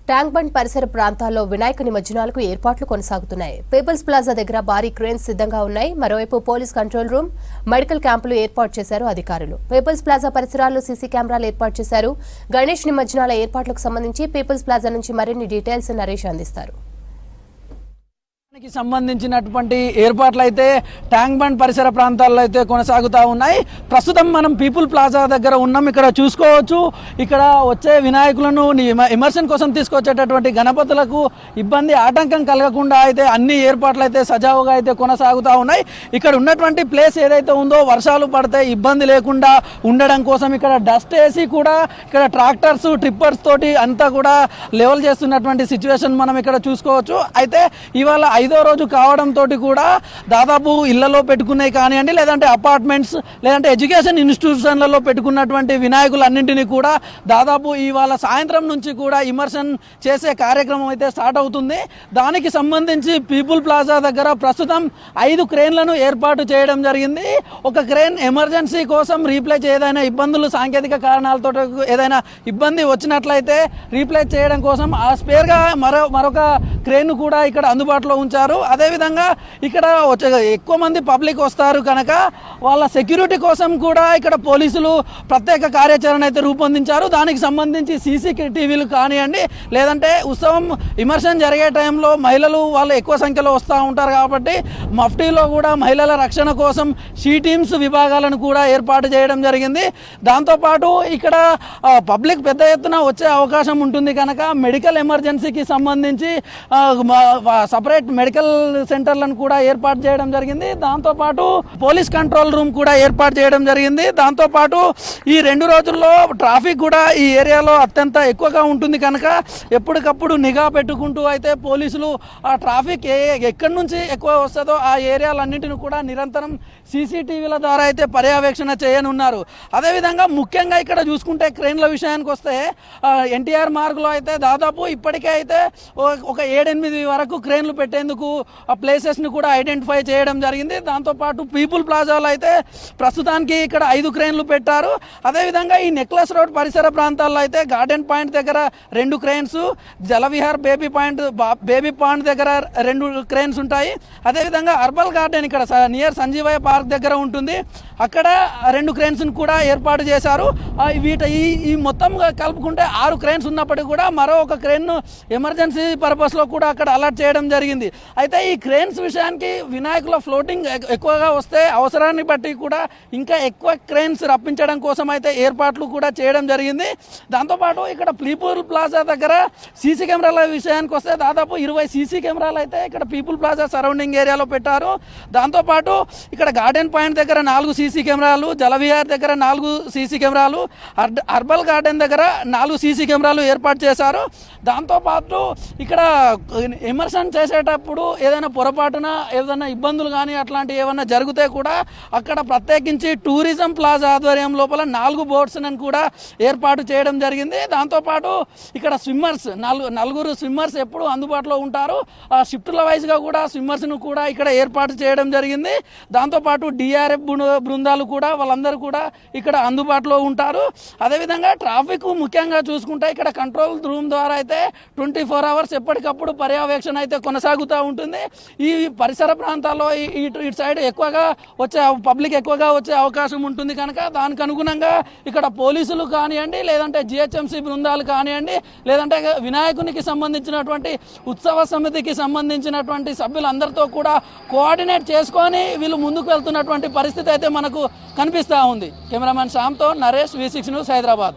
Tank bund పరిసర ప్రాంతాల్లో వినాయక నిమజ్జనాలకు ఏర్పాట్లు కొనసాగుతున్నాయి. పీపుల్స్ ప్లాజా దగ్గర భారీ క్రేన్స్ సిద్ధంగా ఉన్నాయి. మరోవైపు పోలీస్ కంట్రోల్ రూమ్, మెడికల్ క్యాంపులు ఏర్పాటు చేశారు అధికారులు. పీపుల్స్ ప్లాజా పరిసరాల్లో సీసీ కెమెరాలు ఏర్పాటు చేశారు. గణేష్ నిమజ్జనాల ఏర్పాట్లకు సంబంధించి పీపుల్స్ ప్లాజా నుంచి మరిన్ని డీటెయిల్స్ నరేష్ అందిస్తారు. సంబంధించినటువంటి ఏర్పాట్లు అయితే ట్యాంక్ బండ్ పరిసర ప్రాంతాల్లో అయితే కొనసాగుతూ ఉన్నాయి. ప్రస్తుతం మనం పీపుల్ ప్లాజా దగ్గర ఉన్నాం. ఇక్కడ చూసుకోవచ్చు, ఇక్కడ వచ్చే వినాయకులను ఇమర్షన్ కోసం తీసుకొచ్చేటటువంటి గణపతులకు ఇబ్బంది ఆటంకం కలగకుండా అయితే అన్ని ఏర్పాట్లు అయితే సజావుగా అయితే కొనసాగుతూ ఉన్నాయి. ఇక్కడ ఉన్నటువంటి ప్లేస్ ఏదైతే ఉందో వర్షాలు పడితే ఇబ్బంది లేకుండా ఉండడం కోసం ఇక్కడ డస్ట్ వేసి కూడా ఇక్కడ ట్రాక్టర్స్ ట్రిప్పర్స్ తోటి అంతా కూడా లెవెల్ చేస్తున్నటువంటి సిచ్యువేషన్ మనం ఇక్కడ చూసుకోవచ్చు. అయితే ఇవాళ 5వ రోజు కావడంతో కూడా దాదాపు ఇళ్లలో పెట్టుకునే కానివ్వండి, లేదంటే అపార్ట్మెంట్స్, లేదంటే ఎడ్యుకేషన్ ఇన్స్టిట్యూషన్లలో పెట్టుకున్నటువంటి వినాయకులన్నింటినీ కూడా దాదాపు ఇవాళ సాయంత్రం నుంచి కూడా ఇమర్షన్ చేసే కార్యక్రమం అయితే స్టార్ట్ అవుతుంది. దానికి సంబంధించి పీపుల్ ప్లాజా దగ్గర ప్రస్తుతం 5 క్రేన్లను ఏర్పాటు చేయడం జరిగింది. ఒక క్రేన్ ఎమర్జెన్సీ కోసం రీప్లేస్ ఏదైనా ఇబ్బందులు సాంకేతిక కారణాలతో ఏదైనా ఇబ్బంది వచ్చినట్లయితే రీప్లేస్ చేయడం కోసం ఆ స్పేర్గా మరొక క్రేన్ కూడా ఇక్కడ అందుబాటులో ఉంచారు. అదేవిధంగా ఇక్కడ ఎక్కువ మంది పబ్లిక్ వస్తారు కనుక వాళ్ళ సెక్యూరిటీ కోసం కూడా ఇక్కడ పోలీసులు ప్రత్యేక కార్యాచరణ అయితే రూపొందించారు. దానికి సంబంధించి సీసీటీవీలు కానివ్వండి, లేదంటే ఉత్సవం ఇమర్షన్ జరిగే టైంలో మహిళలు వాళ్ళు ఎక్కువ సంఖ్యలో వస్తూ ఉంటారు కాబట్టి మఫ్టీలో కూడా మహిళల రక్షణ కోసం షీ టీమ్స్ విభాగాలను కూడా ఏర్పాటు చేయడం జరిగింది. దాంతోపాటు ఇక్కడ పబ్లిక్ పెద్ద ఎత్తున వచ్చే అవకాశం ఉంటుంది కనుక మెడికల్ ఎమర్జెన్సీకి సంబంధించి సపరేట్ మెడికల్ సెంటర్లను కూడా ఏర్పాటు చేయడం జరిగింది. దాంతోపాటు పోలీస్ కంట్రోల్ రూమ్ కూడా ఏర్పాటు చేయడం జరిగింది. దాంతోపాటు ఈ 2 రోజుల్లో ట్రాఫిక్ కూడా ఈ ఏరియాలో అత్యంత ఎక్కువగా ఉంటుంది కనుక ఎప్పటికప్పుడు నిఘా పెట్టుకుంటూ అయితే పోలీసులు ఆ ట్రాఫిక్ ఎక్కడి నుంచి ఎక్కువ వస్తుందో ఆ ఏరియాలన్నింటినీ కూడా నిరంతరం సీసీటీవీల ద్వారా అయితే పర్యవేక్షణ చేయనున్నారు. అదేవిధంగా ముఖ్యంగా ఇక్కడ చూసుకుంటే క్రేన్ల విషయానికి వస్తే ఎన్టీఆర్ మార్గ్లో అయితే దాదాపు ఇప్పటికే అయితే ఒక 7-8 వరకు క్రేన్లు పెట్టేందుకు ఆ ప్లేసెస్ని కూడా ఐడెంటిఫై చేయడం జరిగింది. దాంతోపాటు పీపుల్ ప్లాజాలో అయితే ప్రస్తుతానికి ఇక్కడ 5 క్రేన్లు పెట్టారు. అదేవిధంగా ఈ నెక్లెస్ రోడ్ పరిసర ప్రాంతాల్లో అయితే గార్డెన్ పాయింట్ దగ్గర 2 క్రేన్స్, జలవిహార్ బేబీ పాండ్ దగ్గర 2 క్రేన్స్ ఉంటాయి. అదేవిధంగా అర్బల్ గార్డెన్ ఇక్కడ నియర్ సంజీవయ్య పార్క్ దగ్గర ఉంటుంది, అక్కడ 2 క్రేన్స్ని కూడా ఏర్పాటు చేశారు. ఈ మొత్తం కలుపుకుంటే 6 క్రేన్స్ ఉన్నప్పటికీ కూడా మరో ఒక క్రేన్ ఎమర్జెన్సీ పర్పస్లో కూడా అక్కడ అలర్ట్ చేయడం జరిగింది. అయితే ఈ క్రేన్స్ విషయానికి వినాయకుల ఫ్లోటింగ్ ఎక్కువగా వస్తే అవసరాన్ని బట్టి కూడా ఇంకా ఎక్కువ క్రేన్స్ రప్పించడం కోసం అయితే ఏర్పాట్లు కూడా చేయడం జరిగింది. దాంతోపాటు ఇక్కడ పీపుల్ ప్లాజా దగ్గర సీసీ కెమెరాల విషయానికి వస్తే దాదాపు 20 సీసీ కెమెరాలు అయితే ఇక్కడ పీపుల్ ప్లాజా సరౌండింగ్ ఏరియాలో పెట్టారు. దాంతోపాటు ఇక్కడ గార్డెన్ పాయింట్ దగ్గర 4 సీసీ కెమెరాలు, జలవిహార్ దగ్గర 4 సీసీ కెమెరాలు, అర్బల్ గార్డెన్ దగ్గర 4 సీసీ కెమెరాలు ఏర్పాటు చేశారు. దాంతోపాటు ఇక్కడ ఇమర్షన్ చేసేటప్పుడు ఏదైనా పొరపాటున ఏదైనా ఇబ్బందులు కానీ అట్లాంటివి ఏమైనా జరిగితే కూడా అక్కడ ప్రత్యేకించి టూరిజం ప్లాజా ఆధ్వర్యం లోపల 4 బోట్స్ని కూడా ఏర్పాటు చేయడం జరిగింది. దాంతోపాటు ఇక్కడ స్విమ్మర్స్ 4 స్విమ్మర్స్ ఎప్పుడు అందుబాటులో ఉంటారు. ఆ షిఫ్ట్ల వైజ్గా కూడా స్విమ్మర్స్ను కూడా ఇక్కడ ఏర్పాటు చేయడం జరిగింది. దాంతోపాటు డిఆర్ఎఫ్ బృందాలు కూడా వాళ్ళందరూ కూడా ఇక్కడ అందుబాటులో ఉంటారు. అదేవిధంగా ట్రాఫిక్ ముఖ్యంగా చూసుకుంటే ఇక్కడ కంట్రోల్ రూమ్ ద్వారా అయితే 24 అవర్స్ ఎప్పటికప్పుడు పర్యవేక్షణ అయితే కొనసాగుతూ ఉంటుంది. ఈ పరిసర ప్రాంతాల్లో ఇటు సైడ్ పబ్లిక్ ఎక్కువగా వచ్చే అవకాశం ఉంటుంది కనుక దానికి అనుగుణంగా ఇక్కడ పోలీసులు కానివ్వండి, లేదంటే జిహెచ్ఎంసీ బృందాలు కానివ్వండి, లేదంటే వినాయకునికి సంబంధించినటువంటి ఉత్సవ సమితికి సంబంధించినటువంటి సభ్యులందరితో కూడా కోఆర్డినేట్ చేసుకొని వీళ్ళు ముందుకు వెళ్తున్నటువంటి పరిస్థితి అయితే మనకు కనిపిస్తూ ఉంది. కెమెరామెన్ శ్యామ్తో నరేష్, V6 న్యూస్, హైదరాబాద్.